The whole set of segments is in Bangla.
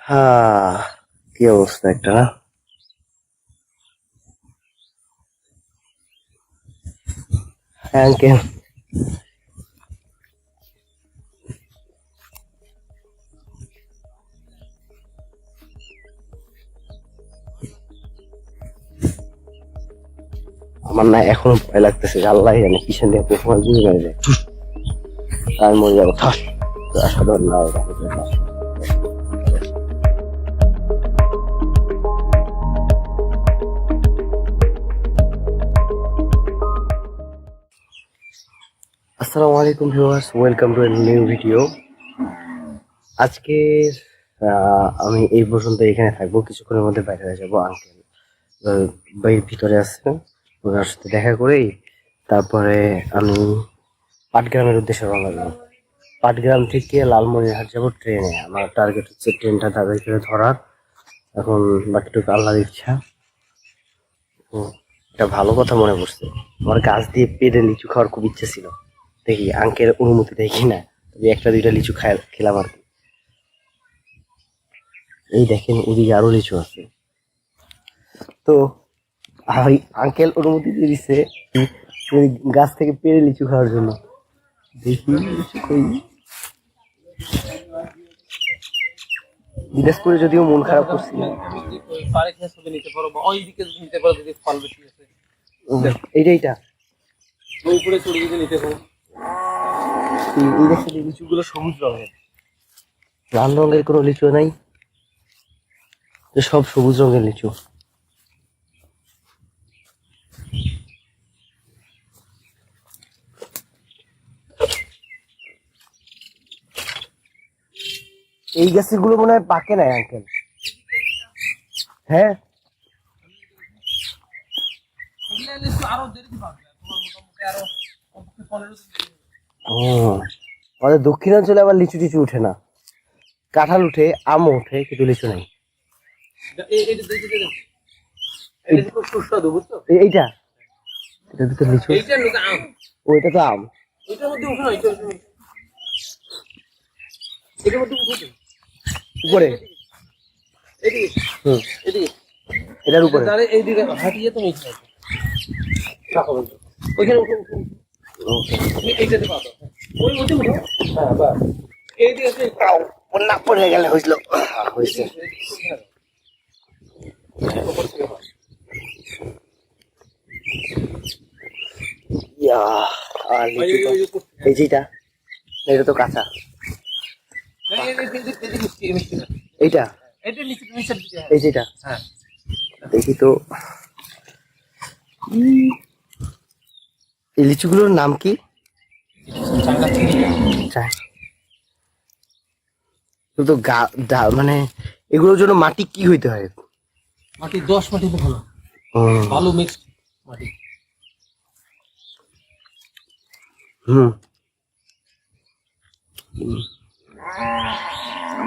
হ্যাঁ, কি অবস্থা একটা না। আঙ্কেল আমার না এখনো ভয় লাগতেছে, আল্লাহ জানে পিছন দিয়ে সময় বুঝে মেরে যায়, আমি মরে যাবো। ঠাস সাধারণ না এটা হতে পারে। আসসালামু আলাইকুম viewers, welcome to a new video. আজকে আমি এই পর্যন্ত এখানে থাকবো, কিছুক্ষণের মধ্যে বাইরে হয়ে যাবো। আঙ্কেল বাড়ির ভিতরে আছে, ওনার সাথে দেখা করেই তারপরে আমি পাটগ্রামের উদ্দেশ্যে রওনা দেবো। পাটগ্রাম থেকে লালমনিরহাট যাবো ট্রেনে। আমার টার্গেট হচ্ছে ট্রেনটা তাদের করে ধরার। এখন বাকিটুকু আল্লাহর ইচ্ছা। তো একটা ভালো কথা মনে পড়ছে, আমার গাছ দিয়ে পেড়ে লিচু খাওয়ার খুব ইচ্ছে ছিল। দেখি আঙ্কেল অনুমতি দেয় কিনা, তবে একটা দুইটা লিচু খেলাম আর কি। এই দেখেন ওদিকে আরো লিচু আছে। তো ওই আঙ্কেল অনুমতি দিয়ে দিচ্ছে ওই গাছ থেকে পেড়ে লিচু খাওয়ার জন্য। দেখি লিচু কই। দিনাজপুরে যদিও মন খারাপ করছি, এইটা এইটা এই দেখছেন এই লিচুগুলো সবুজ রঙের, লাল রঙের কোনো লিচু নাই, সব সবুজ রঙের লিচু। এই গাছের গুলো মনে হয় পাকে নাই আঙ্কেল। হ্যাঁ, আমাদের দক্ষিণাঞ্চলে আবার লিচু টিচু উঠে না, কাঁঠাল উঠে, আম উঠে, কিন্তু লিচু নাই। এইটা এটা তো লিচু, ওইটা তো আম। উপরে এটার উপরে এইদিকে হাঁটিয়ে তুমি ওইখানে নাক পড়ে গেলে হয়েছিল হয়েছে। এই যেটা, এটা তো কাঁচা। এইটা এই যেটা দেখি তো, এই লিচুগুলোর নাম কি? তো মানে এগুলোর জন্য মাটি কি হইতে হয়? মাটি 10 মাটিতে ভালো, ভালো মিক্সড মাটি।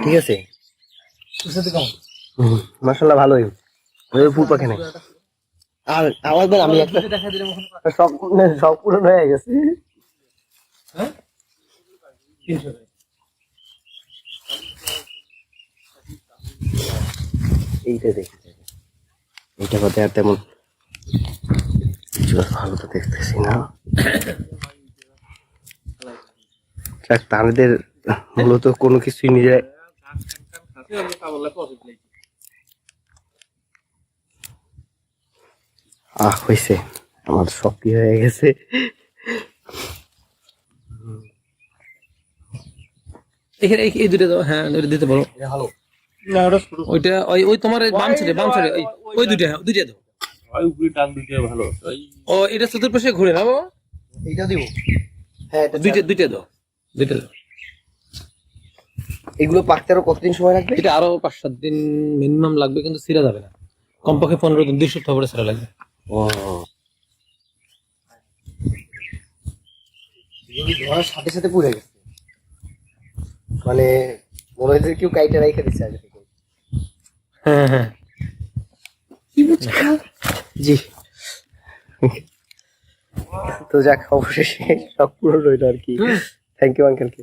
ঠিক আছে, মাশাআল্লাহ ভালোই। ফুল পাখে নাই। আর আওয়াজ দেন, আমি একটা সব পূরণ হয়ে গেছে। এইটা দেখি, এইটা কথা আর তেমন ভালো তো দেখতেছি না। তাদের মূলত কোনো কিছুই নিজে হয়েছে, আমার শক্তি হয়ে গেছে। এখানে এই দুটো দাও, হ্যাঁ দিতে পারো, ভালো। ওইটা ওই তোমার বাম সাইডে ওই দুইটা দাও, ওই উপরে টান দুইটা ভালো। ও এটা চতুর্পাশে ঘুরে না বাবা, এইটা দিব। হ্যাঁ, দুইটা দাও, দুইটা দাও। এগুলো পাকতে আরো কতদিন সময় লাগবে? এটা আরো 5-7 দিন মিনিমাম লাগবে, কিন্তু ছিঁড়া যাবে না। কমপক্ষে 15 দিন, 2 সপ্তাহ পরে ছিঁড়া লাগবে। ও, ধরার সাথে সাথে পুড়ে গেছে, মানে মনে হয়েছে কেউ কাইটা রাইখে দিচ্ছে আগে থেকে। হ্যাঁ জি। তো যাক, অবশেষে সব পুরো রইল আর কি। থ্যাংক ইউ আঙ্কেলকে।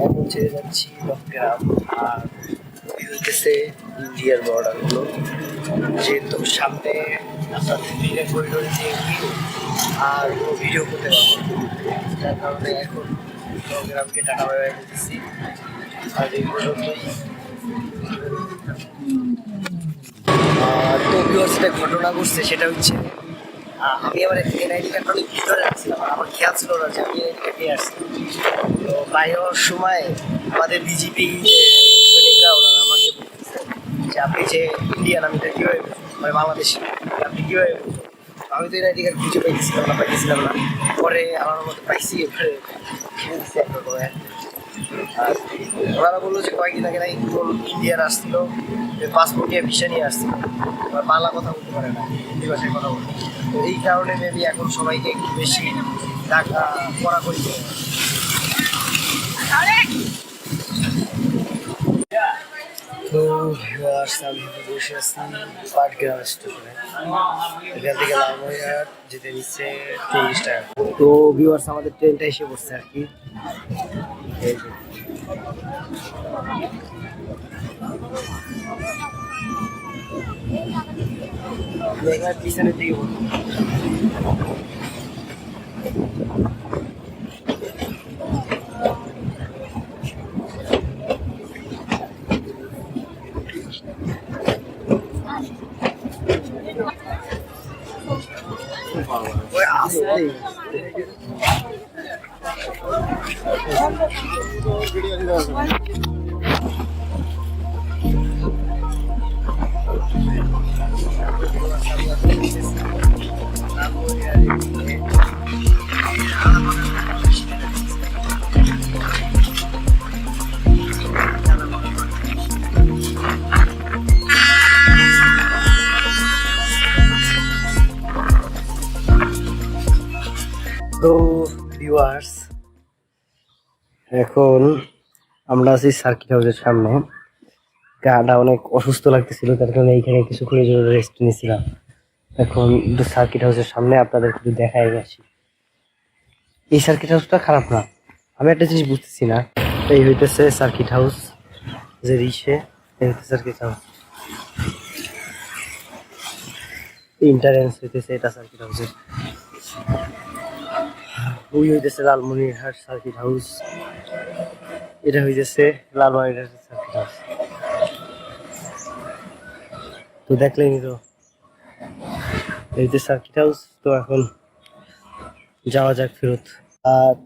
এখন ছেড়ে যাচ্ছি নবগ্রাম আর হইতেছে ইন্ডিয়ার বর্ডার গুলো, যেহেতু সামনে আপনার করিডোরে যে ভিউ আর কোনো ভিডিও করতে পারবো না। যার কারণে এখন নবগ্রামকে টাকা বাইরে দিতেছি। আর এই পর্যন্তই। তো ভিউয়ার্স, একটা ঘটনা ঘটছে, সেটা হচ্ছে আমি আমার এনআইডি কার্ডটা অনেক ভিতরে রাখছিলাম, আর আমার খেয়াল ছিল না যে আমি এনআইডি কার্ড নিয়ে আসছি। তো বাইরে হওয়ার সময় আমাদের বিজেপি সৈনিকরা ওনারা আমাকে বলতেছে যে আপনি যে ইন্ডিয়ান, আমি এটা কীভাবে মানে বাংলাদেশি, আপনি কীভাবে? আমি তো এনআইডি কার্ড খুঁজে পাইতেছিলাম না। পরে আমার মতো পাইছি, এবারে কিনে দিচ্ছি একটা করে। আর ওনারা বললো যে কয়েকদিন আগে নাকি ইন্ডিয়ার আসছিল, পাসপোর্ট নিয়ে ভিসা নিয়ে আসছিল, বাংলা কথা বলতে পারে না, হিন্দি ভাষায় কথা বলতে। তো এই কারণে মেবি এখন সবাইকে একটু বেশি টাকা কড়াকড়ি করে। তো আমি বসে আসছি পাটগ্রাম স্টেশনে। এখান থেকে লালমনিরহাট যেতে নিচ্ছে 30 টাকা। তো ভিউয়ার্স, আমাদের ট্রেনটা এসে পড়ছে আর কি। এখানে পিছনের দিকে তো ভিউয়ার্স, এখন আমরা আছি সার্কিট হাউসের সামনে। গাটা অনেক অসুস্থ লাগতেছিল, তার কারণে এইখানে কিছুক্ষণের জন্য রেস্ট নিয়েছিলাম। এখন সার্কিট হাউসের সামনে আপনাদের কিছু দেখাই আসি। এই সার্কিট হাউসটা খারাপ না, আমি একটা জিনিস বুঝতেছি না। এই হইতেছে সার্কিট হাউস, যে রিসে এই হইতেছে সার্কিট হাউস, ইন্টারেন্স হইতেছে এটা সার্কিট হাউসের। ওই হইতেছে লালমনিরহাট সার্কিট হাউস, এটা হইতেছে লালমনিরহাট সার্কিট হাউস। তো দেখলেনি তো, এই যে সার্কিট হাউস। তো এখন যাওয়া যাক ফেরত।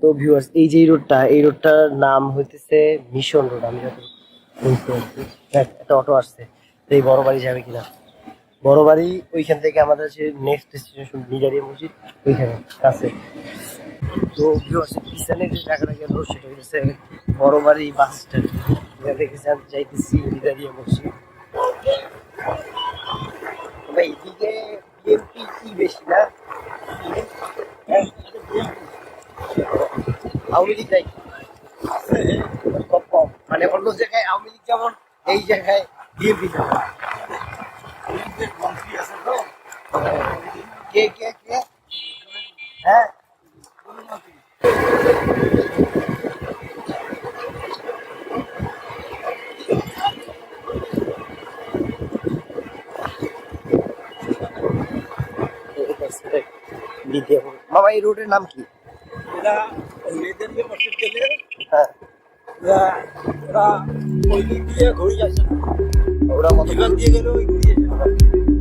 তো ভিউয়ার্স, এই যে রোডটা, এই রোডটার নাম হইতেছে মিশন রোড। আমি যত বলতে পারছি, একটা অটো আসছে। তো এই বড় বাড়ি যাবে কিনা? বড় বাড়ি ওইখান থেকে আমাদের যে নেক্সট ডেস্টিনেশন নিজারিয়া মসজিদ, ওইখানে কাছে। তো ভিউয়ার্স, পিছনে যে জায়গাটা গেল সেটা হচ্ছে বড় বাড়ি বাস স্ট্যান্ড। এখান থেকে যাইতেছি নিজারিয়া মসজিদ। এইদিকে বিএনপি কি বেশি না, আওয়ামী লীগ নাই, কম কম। মানে অন্য জায়গায় আওয়ামী লীগ যেমন, এই জায়গায় বিএনপি যেমন। কে কে কে? হ্যাঁ, মামা এই রোডের নাম কি? ওরা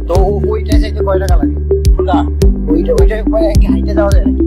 তো ওইটা চাইতে কয় টাকা লাগে? ওইটা হাইটে যাওয়া যায় নাকি?